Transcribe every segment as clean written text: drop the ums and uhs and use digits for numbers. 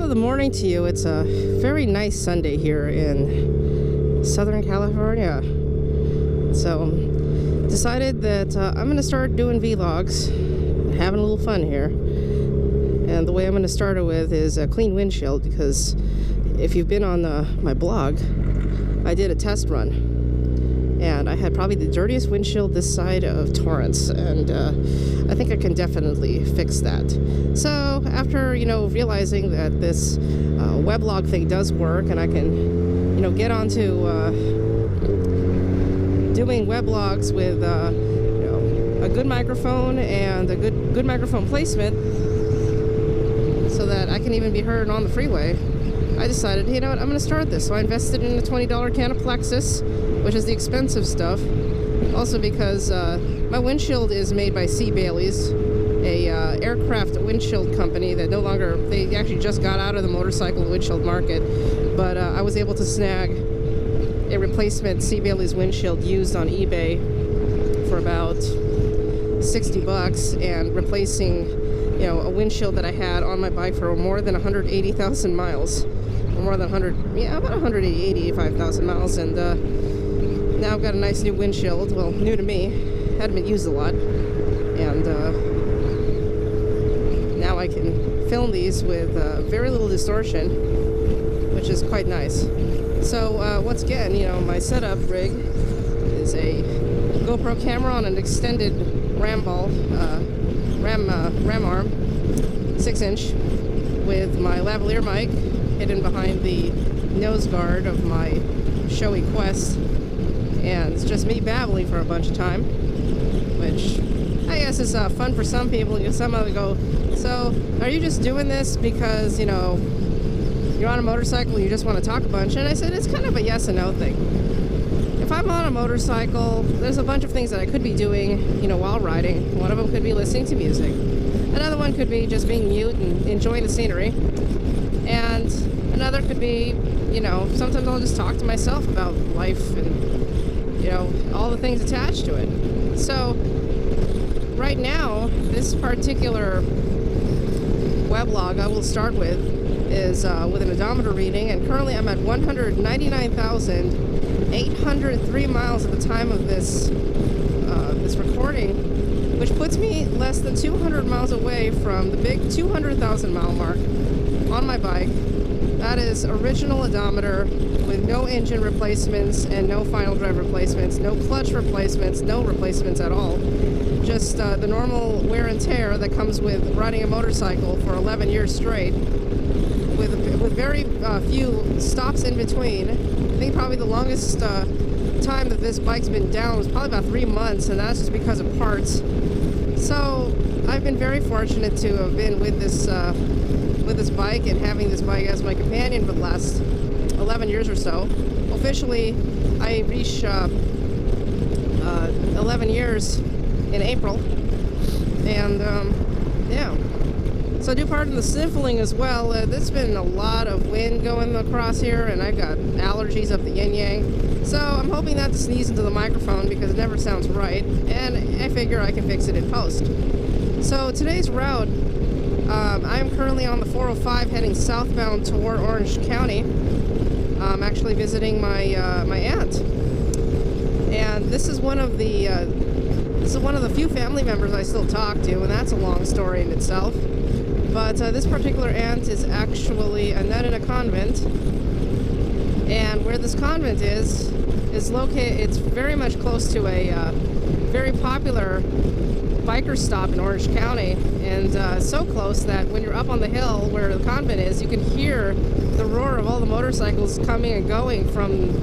of the morning to you. It's a very nice Sunday here in Southern California. So, decided that I'm going to start doing vlogs, having a little fun here. And the way I'm going to start it with is a clean windshield, because if you've been on my blog, I did a test run. And I had probably the dirtiest windshield this side of Torrance, and I think I can definitely fix that. So after, realizing that this weblog thing does work, and I can, get onto doing weblogs with, a good microphone and a good microphone placement, so that I can even be heard on the freeway, I decided, I'm going to start this. So I invested in a $20 can of Plexus, which is the expensive stuff. Also because my windshield is made by C. Bailey's, a aircraft windshield company that they actually just got out of the motorcycle windshield market, but I was able to snag a replacement C. Bailey's windshield used on eBay for about $60, and replacing a windshield that I had on my bike for more than 180,000 miles. Or more than about 85,000 miles, and now I've got a nice new windshield. Well, new to me, hadn't been used a lot, and now I can film these with very little distortion, which is quite nice. So once again, my setup rig is a GoPro camera on an extended ram arm, 6-inch, with my lavalier mic hidden behind the nose guard of my showy Quest, and it's just me babbling for a bunch of time, which I guess is fun for some people. Some other go, so are you just doing this because you're on a motorcycle and you just want to talk a bunch? And I said it's kind of a yes and no thing. If I'm on a motorcycle, there's a bunch of things that I could be doing while riding. One of them could be listening to music. Another one could be just being mute and enjoying the scenery. And another could be, sometimes I'll just talk to myself about life and, all the things attached to it. So, right now, this particular weblog I will start with is with an odometer reading, and currently I'm at 199,803 miles at the time of this recording, which puts me less than 200 miles away from the big 200,000 mile mark on my bike. That is original odometer with no engine replacements and no final drive replacements, no clutch replacements, no replacements at all. Just the normal wear and tear that comes with riding a motorcycle for 11 years straight, with very few stops in between. I think probably the longest time that this bike's been down was probably about 3 months, and that's just because of parts. So I've been very fortunate to have been with this bike and having this bike as my companion for the last 11 years or so. Officially, I reached 11 years in April, and yeah. So I do part in the sniffling as well. There's been a lot of wind going across here, and I've got allergies up the yin-yang. So I'm hoping not to sneeze into the microphone because it never sounds right, and I figure I can fix it in post. So today's route, I'm currently on the 405 heading southbound toward Orange County. I'm actually visiting my aunt, and this is one of the few family members I still talk to, and that's a long story in itself. But this particular aunt is actually a nun in a convent, and where this convent is located, it's very much close to a very popular biker stop in Orange County, and so close that when you're up on the hill where the convent is, you can hear the roar of all the motorcycles coming and going from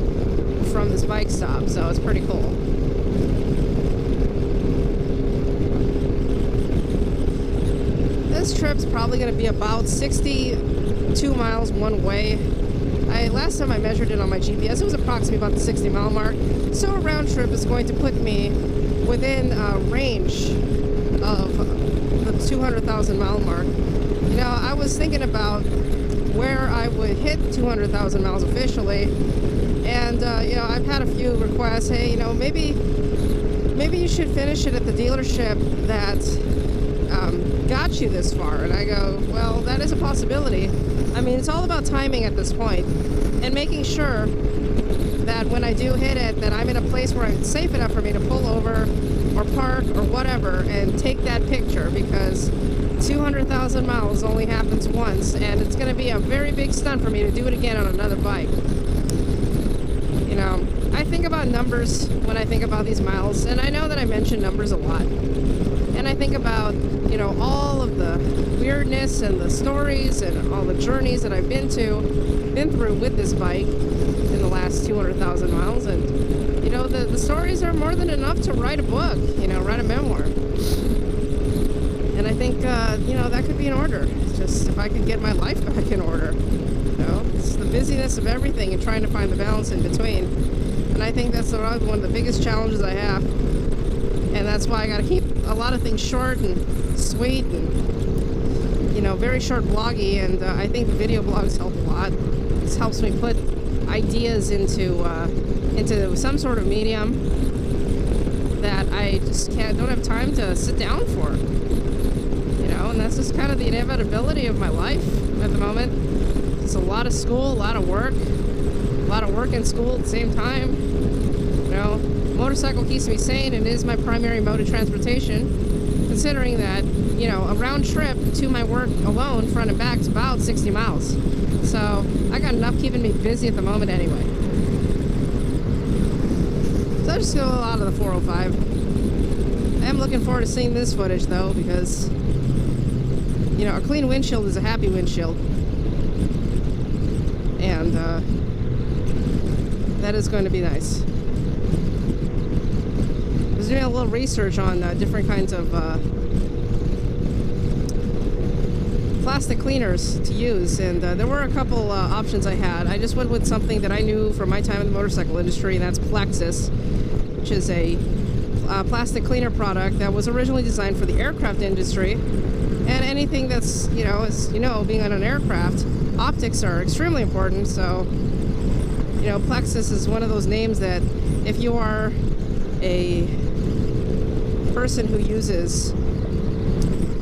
this bike stop. So it's pretty cool. This trip's probably going to be about 62 miles one way. Last time I measured it on my GPS, it was approximately about the 60-mile mark. So a round trip is going to put me within range of the 200,000 mile mark. I was thinking about where I would hit 200,000 miles officially, and I've had a few requests. Hey, maybe you should finish it at the dealership that got you this far. And I go, well, that that is a possibility. I mean, it's all about timing at this point, and making sure that when I do hit it, that I'm in a place where it's safe enough for me to pull over or park or whatever and take that picture, because 200,000 miles only happens once, and it's going to be a very big stunt for me to do it again on another bike. You know, I think about numbers when I think about these miles, and I know that I mention numbers a lot. And I think about, you know, all of the weirdness and the stories and all the journeys that I've been through with this bike in the last 200,000 miles. And, you know, the stories are more than enough to write a book, you know, write a memoir. And I think, you know, that could be in order. It's just if I could get my life back in order. You know, it's the busyness of everything and trying to find the balance in between. And I think that's one of the biggest challenges I have. And that's why I got to keep a lot of things short and sweet and, you know, very short bloggy. And I think the video blogs help a lot. This helps me put ideas into some sort of medium that I just don't have time to sit down for. You know, and that's just kind of the inevitability of my life at the moment. It's a lot of school, a lot of work and school at the same time. You know, motorcycle keeps me sane and is my primary mode of transportation, considering that, you know, a round trip to my work alone, front and back, is about 60 miles. So I got enough keeping me busy at the moment anyway. So I just go a lot of the 405. I am looking forward to seeing this footage though, because, you know, a clean windshield is a happy windshield. And that is going to be nice. I was doing a little research on different kinds of plastic cleaners to use, and there were a couple options I had. I just went with something that I knew from my time in the motorcycle industry, and that's Plexus, which is a plastic cleaner product that was originally designed for the aircraft industry. And anything that's, you know, as you know, being on an aircraft, optics are extremely important. So, you know, Plexus is one of those names that if you are a person who uses,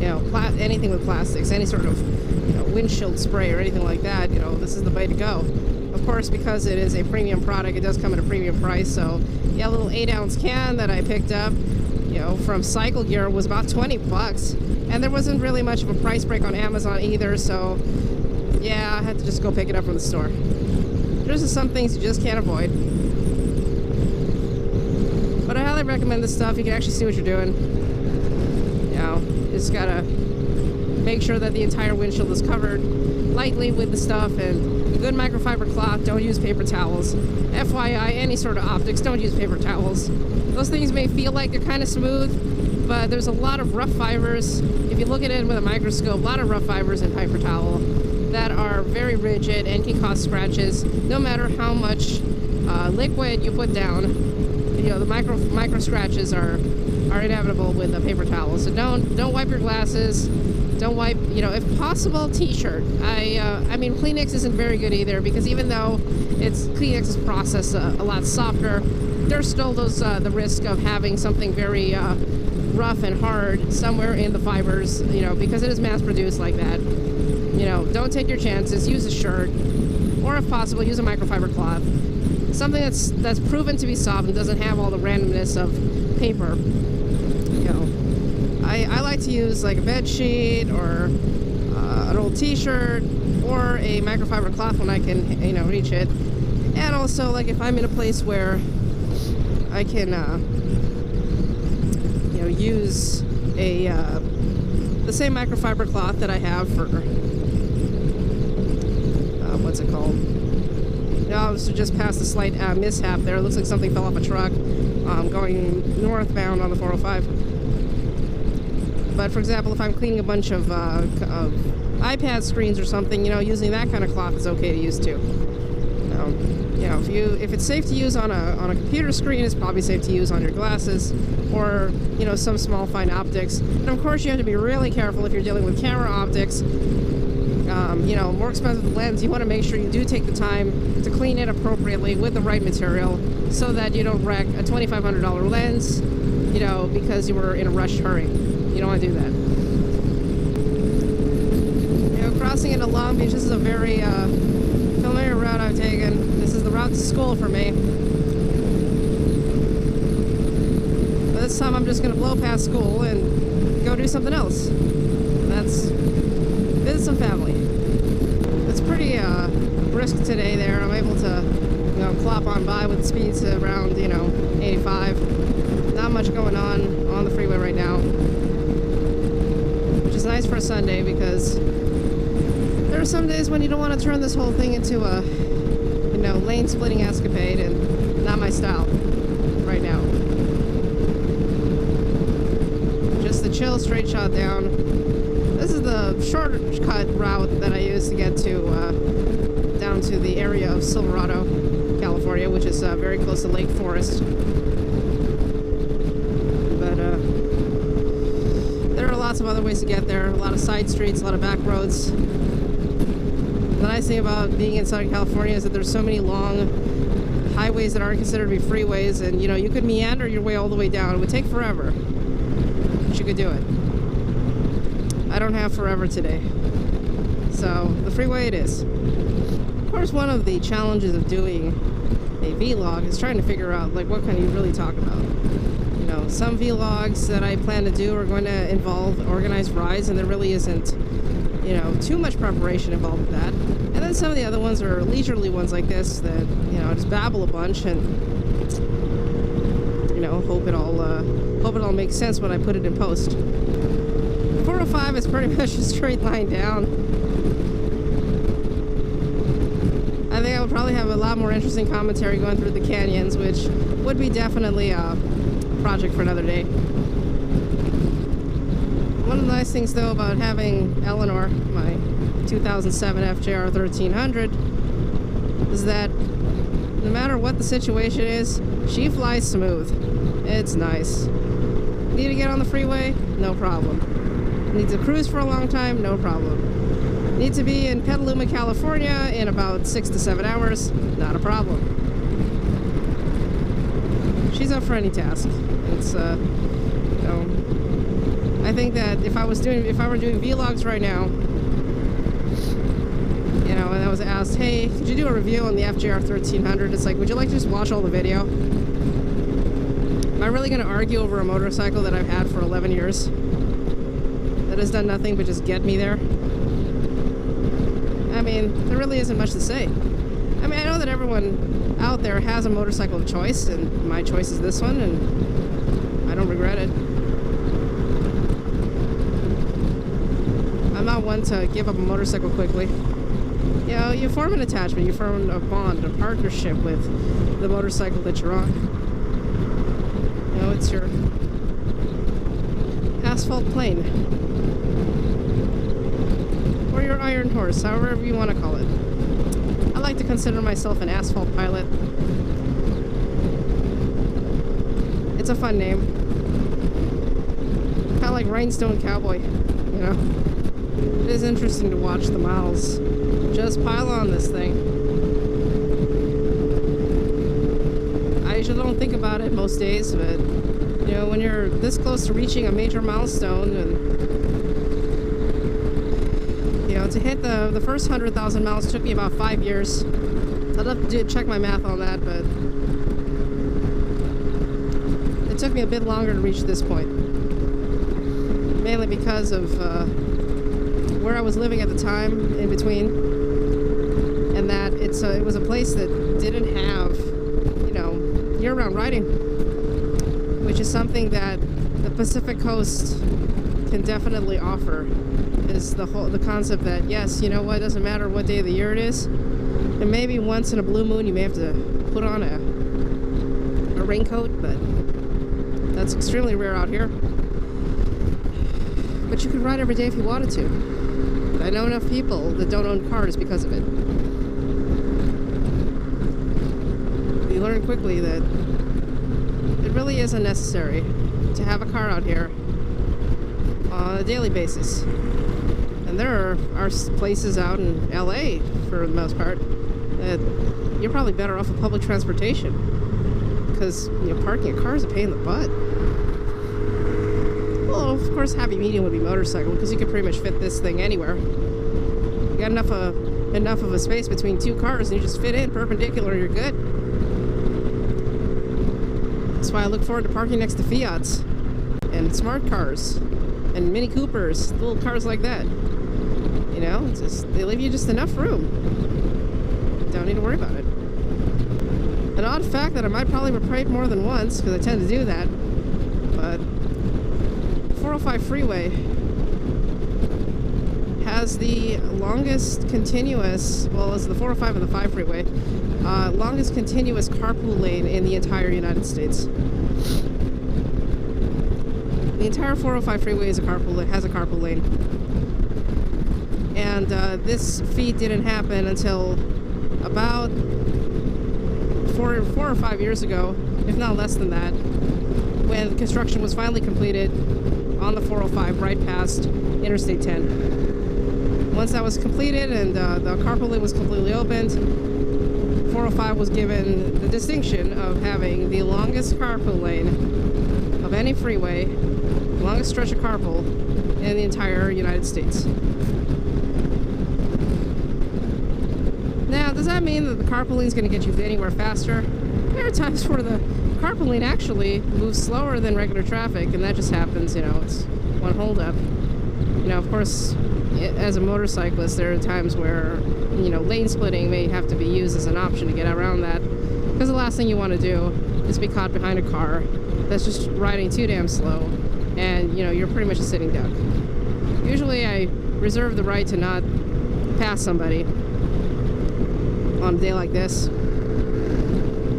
you know, anything with plastics, any sort of, you know, windshield spray or anything like that, you know, this is the way to go. Of course, because it is a premium product, it does come at a premium price. So, yeah, a little 8-ounce can that I picked up, you know, from Cycle Gear was about 20 bucks. And there wasn't really much of a price break on Amazon either, so yeah, I had to just go pick it up from the store. There's just some things you just can't avoid. But I highly recommend this stuff. You can actually see what you're doing. You know, you just gotta make sure that the entire windshield is covered lightly with the stuff, and a good microfiber cloth. Don't use paper towels. FYI, any sort of optics, don't use paper towels. Those things may feel like they're kind of smooth, but there's a lot of rough fibers. If you look at it with a microscope, a lot of rough fibers in paper towel that are very rigid and can cause scratches no matter how much liquid you put down. You know, the micro scratches are inevitable with a paper towel. So don't wipe your glasses. Don't wipe, you know, if possible, t-shirt. I mean, Kleenex isn't very good either, because even though Kleenex's process a lot softer, there's still the risk of having something very rough and hard somewhere in the fibers, you know, because it is mass produced like that. You know, don't take your chances. Use a shirt, or if possible, use a microfiber cloth. Something that's proven to be soft and doesn't have all the randomness of paper. You know, I like to use like a bed sheet or an old t-shirt or a microfiber cloth when I can, you know, reach it. And also, like, if I'm in a place where I can, you know, use the same microfiber cloth that I have for, what's it called? No, I was just past a slight mishap there. It looks like something fell off a truck going northbound on the 405. But for example, if I'm cleaning a bunch of iPad screens or something, you know, using that kind of cloth is okay to use too. You know, if it's safe to use on a computer screen, it's probably safe to use on your glasses or, you know, some small fine optics. And of course, you have to be really careful if you're dealing with camera optics. You know, more expensive lens, you want to make sure you do take the time to clean it appropriately with the right material so that you don't wreck a $2,500 lens, you know, because you were in a rushed hurry. You don't want to do that. You know, Long Beach. This is a very familiar route I've taken. This is the route to school for me. But this time I'm just going to blow past school and go do something else. And that's visit some family. It's pretty brisk today there. I'm able to, you know, clop on by with speeds around, you know, 85. Not much going on the freeway right now. Which is nice for a Sunday because there are some days when you don't want to turn this whole thing into a, you know, lane splitting escapade, and not my style right now. Just the chill straight shot down. This is the shortcut route that I use to get to down to the area of Silverado, California, which is very close to Lake Forest. But there are lots of other ways to get there. A lot of side streets, a lot of back roads. The nice thing about being in Southern California is that there's so many long highways that aren't considered to be freeways, and you know, you could meander your way all the way down. It would take forever, but you could do it. I don't have forever today, so the freeway it is. Of course, one of the challenges of doing a vlog is trying to figure out, like, what can you really talk about. You know, some vlogs that I plan to do are going to involve organized rides, and there really isn't, you know, too much preparation involved with that. And then some of the other ones are leisurely ones like this that, you know, just babble a bunch and, you know, hope it all makes sense when I put it in post. 405 is pretty much a straight line down. I think I would probably have a lot more interesting commentary going through the canyons, which would be definitely a project for another day. One of the nice things, though, about having Eleanor, my 2007 FJR 1300, is that no matter what the situation is, she flies smooth. It's nice. Need to get on the freeway? No problem. Need to cruise for a long time? No problem. Need to be in Petaluma, California in about 6 to 7 hours? Not a problem. She's up for any task. It's, you know, I think that if I were doing vlogs right now, you know, and I was asked, hey, could you do a review on the FJR 1300? It's like, would you like to just watch all the video? Am I really going to argue over a motorcycle that I've had for 11 years? That has done nothing but just get me there? I mean, there really isn't much to say. I mean, I know that everyone out there has a motorcycle of choice, and my choice is this one, and I don't regret it. I'm not one to give up a motorcycle quickly. You know, you form an attachment, you form a bond, a partnership with the motorcycle that you're on. You know, it's your asphalt plane. Or your iron horse, however you want to call it. I like to consider myself an asphalt pilot. It's a fun name. Kind of like Rhinestone Cowboy, you know? It is interesting to watch the miles just pile on this thing. I usually don't think about it most days, but you know, when you're this close to reaching a major milestone, and you know, to hit the first 100,000 miles took me about 5 years. I'd have to check my math on that, but it took me a bit longer to reach this point, mainly because of where I was living at the time in between, and that it was a place that didn't have, you know, year-round riding, which is something that the Pacific Coast can definitely offer. Is the concept that, yes, you know what, it doesn't matter what day of the year it is, and maybe once in a blue moon you may have to put on a raincoat, but that's extremely rare out here. But you could ride every day if you wanted to. I know enough people that don't own cars because of it. You learn quickly that it really isn't necessary to have a car out here on a daily basis. And there are places out in LA, for the most part, that you're probably better off with public transportation. Because, you know, parking a car is a pain in the butt. Well, of course, happy medium would be motorcycle, because you could pretty much fit this thing anywhere. got enough of a space between two cars, and you just fit in perpendicular, you're good. That's why I look forward to parking next to Fiats and smart cars and Mini Coopers, little cars like that. You know, it's just, they leave you just enough room. Don't need to worry about it. An odd fact that I might probably repeat more than once, because I tend to do that, but 405 freeway has the longest continuous, well, it's the 405 and the 5 freeway, longest continuous carpool lane in the entire United States. The entire 405 freeway has a carpool lane. And this feat didn't happen until about four or 5 years ago, if not less than that, when construction was finally completed on the 405 right past Interstate 10. Once that was completed and the carpool lane was completely opened, 405 was given the distinction of having the longest carpool lane of any freeway, the longest stretch of carpool in the entire United States. Now, does that mean that the carpool lane is going to get you anywhere faster? There are times where the carpool lane actually moves slower than regular traffic, and that just happens, you know, it's one holdup. You know, of course, as a motorcyclist, there are times where, you know, lane splitting may have to be used as an option to get around that, because the last thing you want to do is be caught behind a car that's just riding too damn slow, and, you know, you're pretty much a sitting duck. Usually I reserve the right to not pass somebody on a day like this.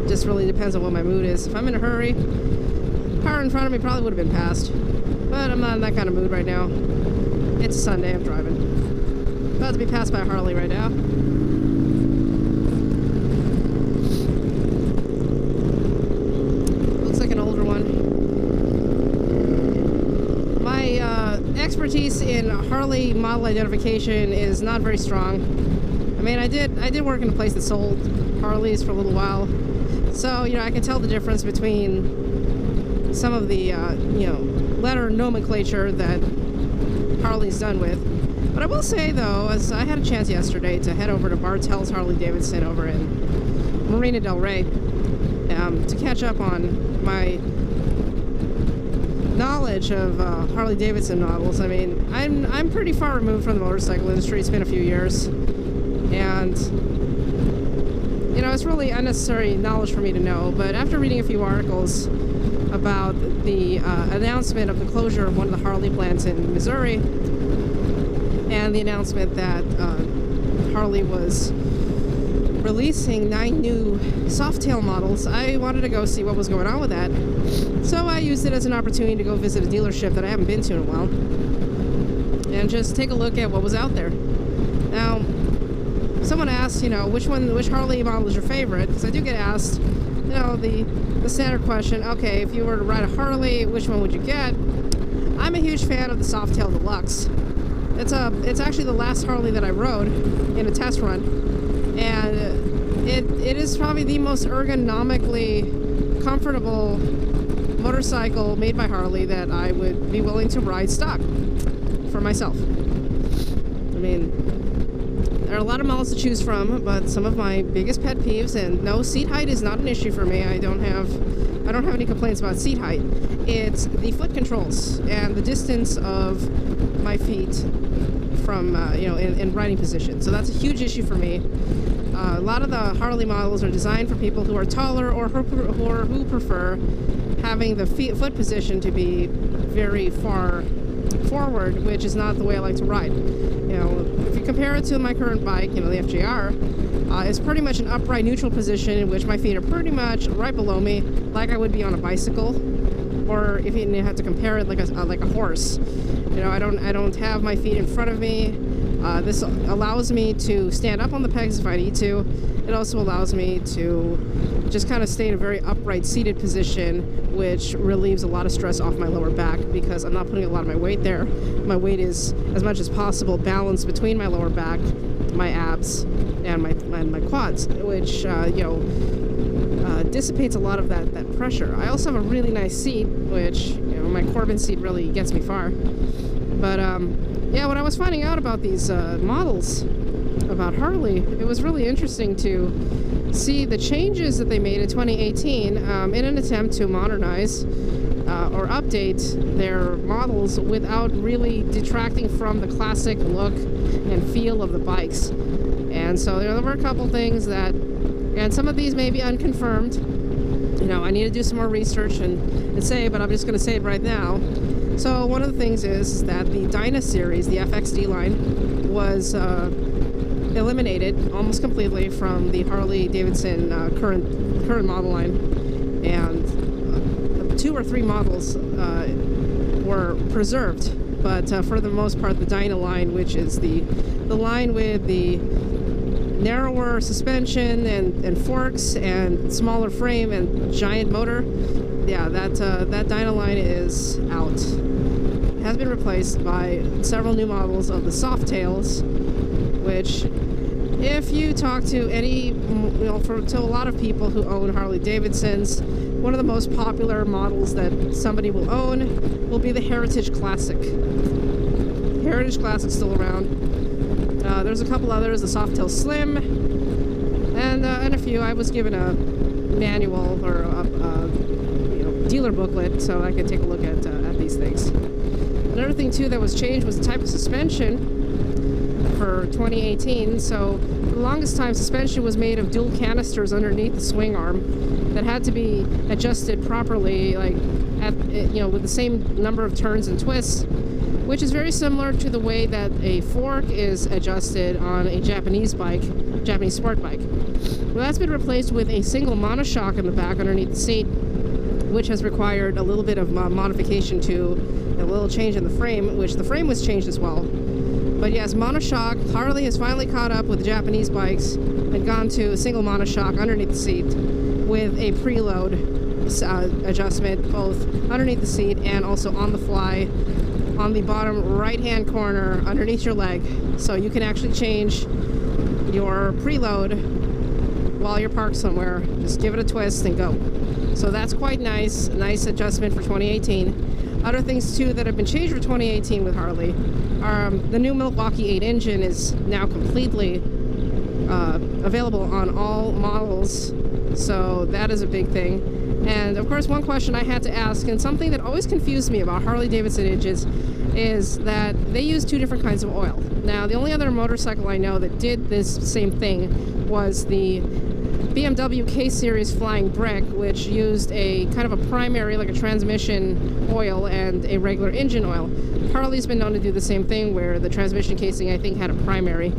Just really depends on what my mood is. If I'm in a hurry, the car in front of me probably would have been passed, but I'm not in that kind of mood right now. It's Sunday, I'm driving. About to be passed by a Harley right now. Looks like an older one. My expertise in Harley model identification is not very strong. I mean, I did work in a place that sold Harleys for a little while, so, you know, I can tell the difference between some of the, you know, letter nomenclature that Harley's done with. But I will say, though, as I had a chance yesterday to head over to Bartell's Harley Davidson over in Marina del Rey to catch up on my knowledge of Harley Davidson models. I mean, I'm pretty far removed from the motorcycle industry. It's been a few years. And, you know, it's really unnecessary knowledge for me to know, but after reading a few articles about the announcement of the closure of one of the Harley plants in Missouri, and the announcement that Harley was releasing 9 new Softail models, I wanted to go see what was going on with that. So I used it as an opportunity to go visit a dealership that I haven't been to in a while, and just take a look at what was out there. Now, someone asked, you know, which Harley model is your favorite? Because I do get asked, you know, the standard question, okay, if you were to ride a Harley, which one would you get? I'm a huge fan of the Softail Deluxe. It's actually the last Harley that I rode in a test run, and it is probably the most ergonomically comfortable motorcycle made by Harley that I would be willing to ride stock for myself. I mean, there are a lot of models to choose from, but some of my biggest pet peeves, and no, seat height is not an issue for me. I don't have any complaints about seat height. It's the foot controls and the distance of my feet from, you know, in riding position. So that's a huge issue for me. A lot of the Harley models are designed for people who are taller or who prefer having the foot position to be very far forward, which is not the way I like to ride. You know, if you compare it to my current bike, you know, the FJR, it's pretty much an upright neutral position in which my feet are pretty much right below me, like I would be on a bicycle, or if you have to compare it like a horse. You know, I don't have my feet in front of me. This allows me to stand up on the pegs if I need to. It also allows me to just kind of stay in a very upright seated position, which relieves a lot of stress off my lower back because I'm not putting a lot of my weight there. My weight is, as much as possible, balanced between my lower back, my abs, and my quads, which, you know, dissipates a lot of that pressure. I also have a really nice seat, which, you know, my Corbin seat really gets me far. But, yeah, when I was finding out about these models, about Harley, it was really interesting to see the changes that they made in 2018 in an attempt to modernize or update their models without really detracting from the classic look and feel of the bikes. And so there were a couple things that, and some of these may be unconfirmed. You know, I need to do some more research and say, but I'm just going to say it right now. So one of the things is that the Dyna series, the FXD line, was eliminated almost completely from the Harley-Davidson current model line, and 2 or 3 models were preserved. But for the most part, the Dyna line, which is the line with the narrower suspension and forks and smaller frame and giant motor, yeah, that Dyna line is out. It has been replaced by several new models of the Softails, which, if you talk to any, to a lot of people who own Harley Davidsons, one of the most popular models that somebody will own will be the Heritage Classic. Heritage Classic's still around. There's a couple others, the Softail Slim, and a few. I was given a manual or a dealer booklet so I could take a look at these things. Another thing too that was changed was the type of suspension for 2018. So for the longest time, suspension was made of dual canisters underneath the swing arm that had to be adjusted properly, like with the same number of turns and twists, which is very similar to the way that a fork is adjusted on a Japanese sport bike. Well, that's been replaced with a single monoshock in the back underneath the seat, which has required a little bit of modification to a little change in the frame, which the frame was changed as well. But yes, monoshock. Harley has finally caught up with the Japanese bikes and gone to a single monoshock underneath the seat with a preload adjustment both underneath the seat and also on the fly on the bottom right-hand corner underneath your leg. So you can actually change your preload while you're parked somewhere. Just give it a twist and go. So that's quite nice. Nice adjustment for 2018. Other things too that have been changed for 2018 with Harley are the new Milwaukee 8 engine is now completely available on all models. So that is a big thing. And of course, one question I had to ask, and something that always confused me about Harley-Davidson engines, is that they use 2 different kinds of oil. Now, the only other motorcycle I know that did this same thing was the BMW K-Series Flying Brick, which used a kind of a primary, like a transmission oil, and a regular engine oil. Harley's been known to do the same thing, where the transmission casing, I think, had a primary.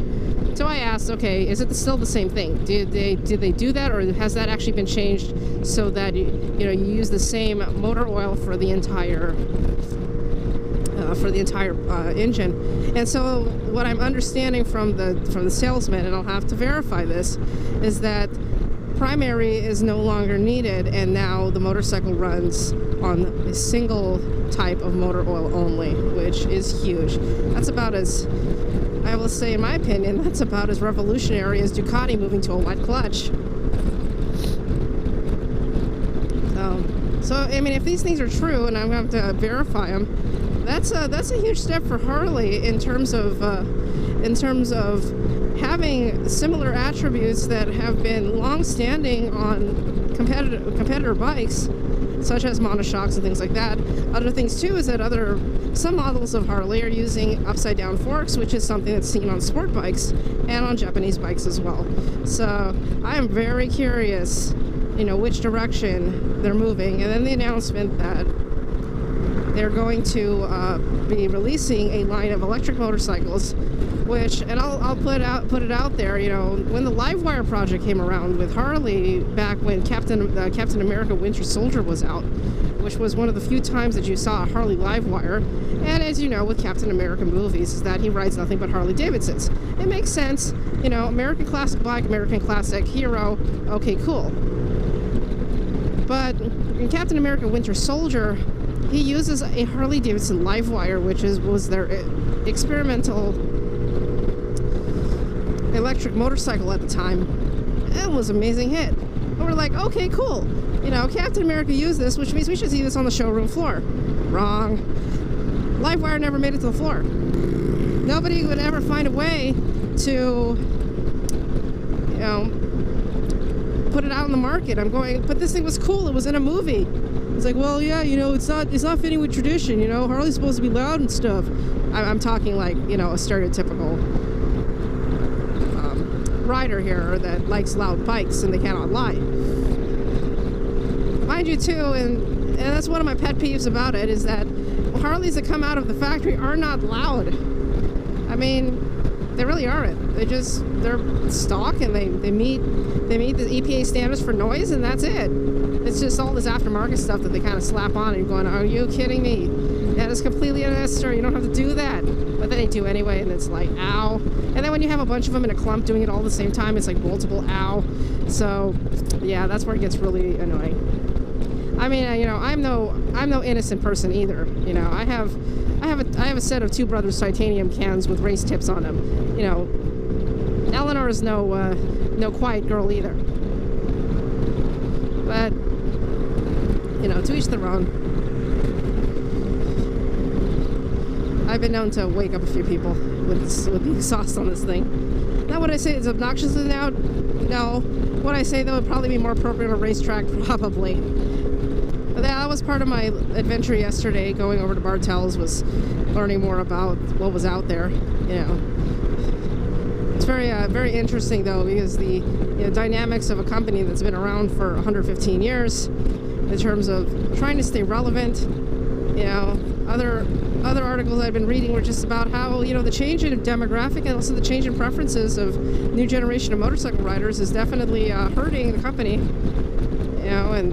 So I asked, okay, is it still the same thing? Did they do that, or has that actually been changed so that you use the same motor oil for the entire engine? And so what I'm understanding from the salesman, and I'll have to verify this, is that primary is no longer needed, and now the motorcycle runs on a single type of motor oil only, which is huge. That's about as, I will say, in my opinion, that's about as revolutionary as Ducati moving to a wet clutch. So I mean, if these things are true, and I'm going to have to verify them, that's a huge step for Harley in terms of having similar attributes that have been long-standing on competitor bikes, such as monoshocks and things like that. Other things too is that some models of Harley are using upside-down forks, which is something that's seen on sport bikes and on Japanese bikes as well. So I am very curious, which direction they're moving. And then the announcement that they're going to be releasing a line of electric motorcycles, which, and I'll put it out there, when the Livewire project came around with Harley back when Captain America Winter Soldier was out, which was one of the few times that you saw a Harley Livewire, and as you know with Captain America movies, is that he rides nothing but Harley Davidsons. It makes sense, American classic bike, American classic hero, okay, cool. But in Captain America Winter Soldier, he uses a Harley Davidson Livewire, which was their experimental electric motorcycle at the time. It was an amazing hit. And we're like, okay, cool. Captain America used this, which means we should see this on the showroom floor. Wrong. Livewire never made it to the floor. nobody would ever find a way to, you know, put it out in the market. I'm going, but this thing was cool. It was in a movie. It's like, well, yeah, you know, it's not fitting with tradition. You know, Harley's supposed to be loud and stuff. I'm talking like, you know, a stereotypical rider here that likes loud bikes, and they cannot lie. Mind you, too, and that's one of my pet peeves about it, is that Harleys that come out of the factory are not loud. I mean, they really aren't. They're stock, and they meet the EPA standards for noise, and that's it. It's just all this aftermarket stuff that they kind of slap on, and you're going, are you kidding me? That is completely unnecessary. You don't have to do that. But then they do anyway, and it's like, ow. And then when you have a bunch of them in a clump doing it all at the same time, it's like multiple ow. So, yeah, that's where it gets really annoying. I mean, you know, I'm no innocent person either. You know, I have a set of Two Brothers titanium cans with race tips on them. You know, Eleanor is no quiet girl either. But, you know, to each their own. I've been known to wake up a few people with the exhaust on this thing. Now, would I say it's obnoxious now? No. What I say, though, would probably be more appropriate on a racetrack, probably. But that was part of my adventure yesterday, going over to Bartell's, was learning more about what was out there, you know. It's very interesting, though, because the dynamics of a company that's been around for 115 years, in terms of trying to stay relevant, you know, other articles I've been reading were just about how, you know, the change in demographic and also the change in preferences of new generation of motorcycle riders is definitely hurting the company, you know, and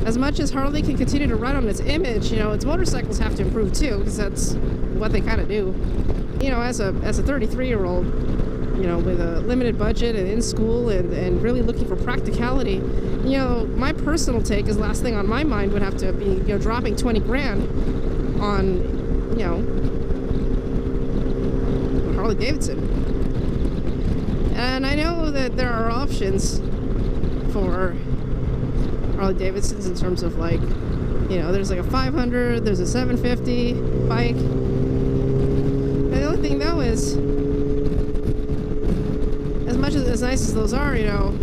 as much as Harley can continue to ride on its image, you know, its motorcycles have to improve too, because that's what they kind of do. You know, as a 33-year-old, you know, with a limited budget and in school and really looking for practicality, you know, my personal take is last thing on my mind would have to be, you know, dropping 20 grand on, you know, Harley Davidson. And I know that there are options for Harley Davidsons in terms of, like, you know, there's like a 500, there's a 750 bike. And the only thing, though, is as nice as those are, you know,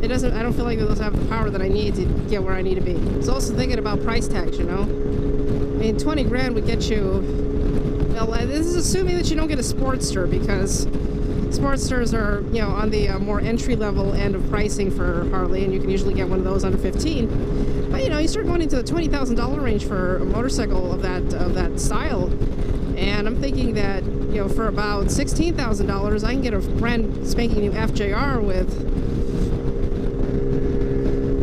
I don't feel like those have the power that I need to get where I need to be. I was also thinking about price tags, you know. I mean, 20 grand would get you, well, this is assuming that you don't get a Sportster, because Sportsters are, you know, on the more entry-level end of pricing for Harley, and you can usually get one of those under 15. But, you know, you start going into the $20,000 range for a motorcycle of that style, and I'm thinking that, you know, for about $16,000, I can get a brand spanking new FJR with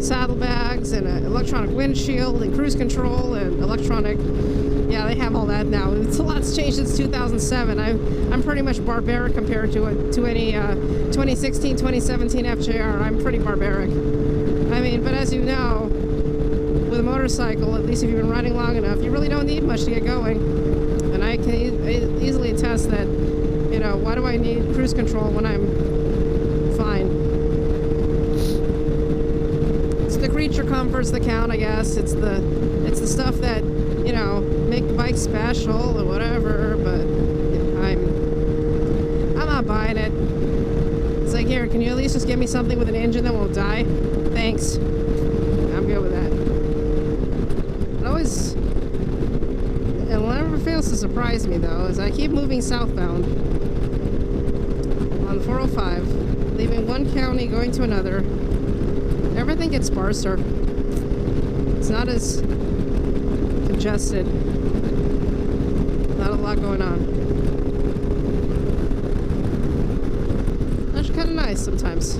saddlebags and an electronic windshield and cruise control and electronic. Yeah, they have all that now. It's a lot's changed since 2007. I'm pretty much barbaric compared to any 2016, 2017 FJR. I'm pretty barbaric. I mean, but as you know, with a motorcycle, at least if you've been riding long enough, you really don't need much to get going. And I can easily attest that, you know, why do I need cruise control when I'm fine? It's the creature comforts that count, I guess. It's the stuff that, you know, make the bike special or whatever, but you know, I'm not buying it. It's like, here, can you at least just give me something with an engine that won't die? Thanks. I'm good with that. It always, and whatever fails to surprise me, though, is I keep moving southbound on the 405, leaving one county, going to another. Everything gets sparser. It's not as congested. Not a lot going on. Actually, kind of nice sometimes.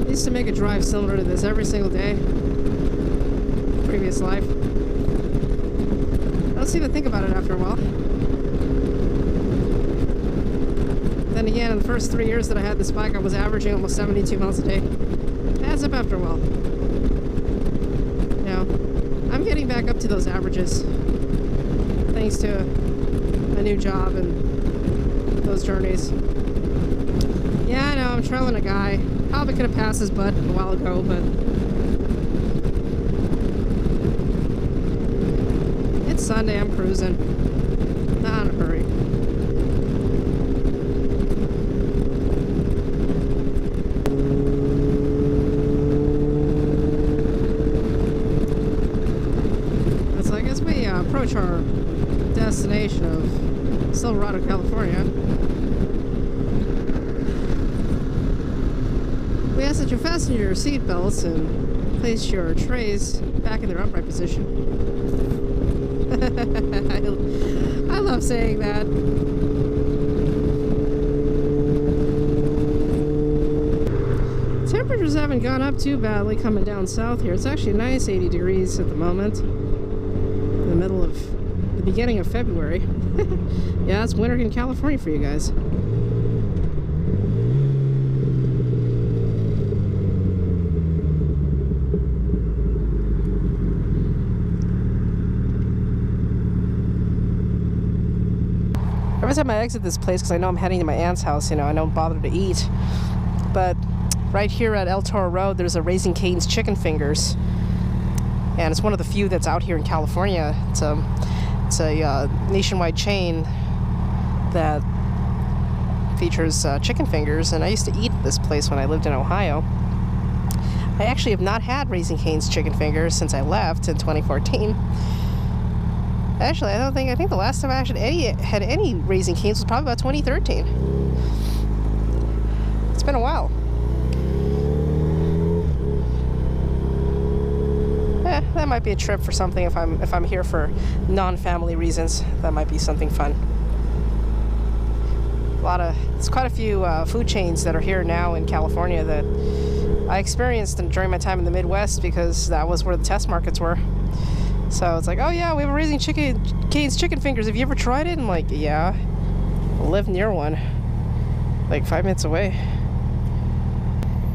I used to make a drive similar to this every single day. Previous life. I don't seem to think about it after a while. Then again, in the first 3 years that I had this bike, I was averaging almost 72 miles a day. It adds up after a while. You know, I'm getting back up to those averages thanks to a new job and those journeys. Yeah, I know, I'm trailing a guy. Probably could have passed his butt a while ago, but Sunday, I'm cruising. Not in a hurry. So I guess we approach our destination of Silverado, California. We ask that you fasten your seatbelts and place your trays back in their upright position. I love saying that. Temperatures haven't gone up too badly coming down south here. It's actually a nice 80 degrees at the moment. In the middle of the beginning of February. Yeah, it's winter in California for you guys. Every time I exit this place, because I know I'm heading to my aunt's house, you know, I don't bother to eat. But right here at El Toro Road, there's a Raising Cane's Chicken Fingers. And it's one of the few that's out here in California. It's a nationwide chain that features chicken fingers. And I used to eat at this place when I lived in Ohio. I actually have not had Raising Cane's Chicken Fingers since I left in 2014. Actually, I think the last time I actually had any Raising Cane's was probably about 2013. It's been a while. That might be a trip for something if I'm here for non-family reasons. That might be something fun. There's quite a few food chains that are here now in California that I experienced during my time in the Midwest because that was where the test markets were. So it's like, oh yeah, we have a Raising Cane's Chicken Fingers. Have you ever tried it? I'm like, yeah. I live near one. Like 5 minutes away.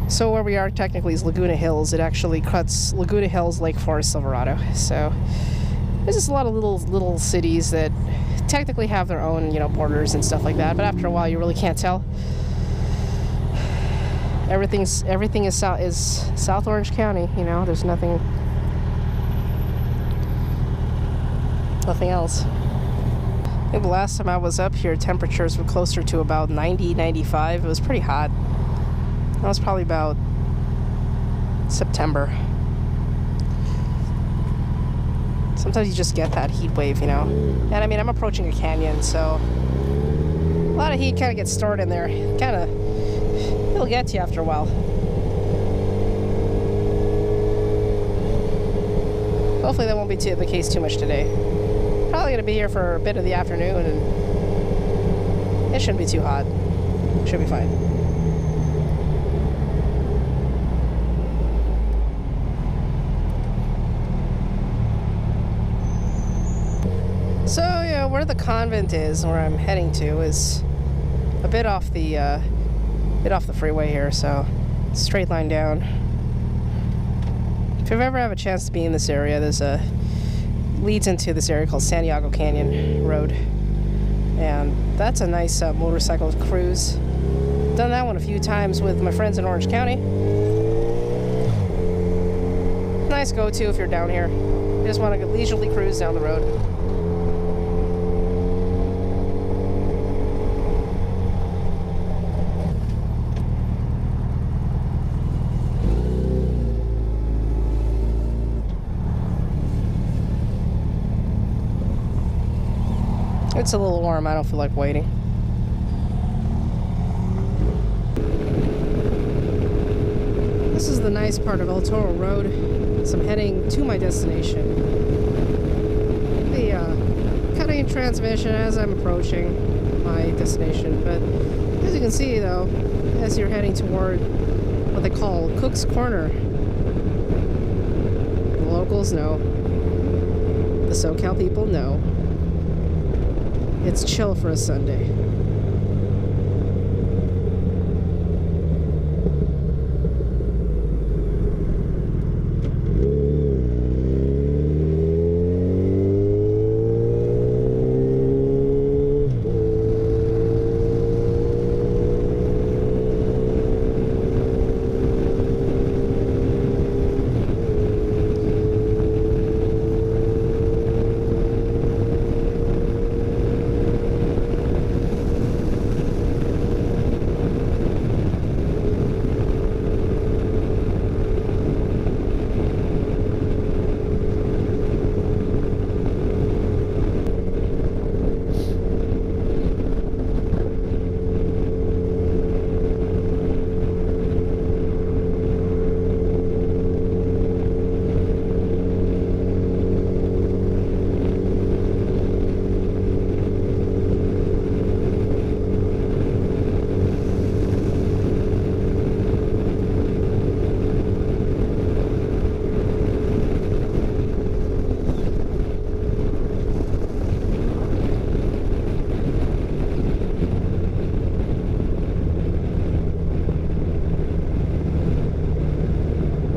So where we are technically is Laguna Hills. It actually cuts Laguna Hills, Lake Forest, Silverado. So there's just a lot of little cities that technically have their own, you know, borders and stuff like that. But after a while, you really can't tell. Everything is South Orange County. You know, there's nothing else. I think the last time I was up here, temperatures were closer to about 90, 95. It was pretty hot. That was probably about September. Sometimes you just get that heat wave, you know. And I mean, I'm approaching a canyon, so a lot of heat kind of gets stored in there. It'll get to you after a while. Hopefully that won't be the case too much today. Probably going to be here for a bit of the afternoon, and it shouldn't be too hot. Should be fine. So yeah, where the convent is, where I'm heading to, is a bit off the freeway here. So straight line down. If you've ever have a chance to be in this area, there's leads into this area called Santiago Canyon Road, and that's a nice motorcycle cruise. Done that one a few times with my friends in Orange County. Nice go-to if you're down here. You just want to leisurely cruise down the road. It's a little warm. I don't feel like waiting. This is the nice part of El Toro Road, so I'm heading to my destination. The cutting transmission as I'm approaching my destination, but as you can see though, as you're heading toward what they call Cook's Corner, the locals know, the SoCal people know, it's chill for a Sunday.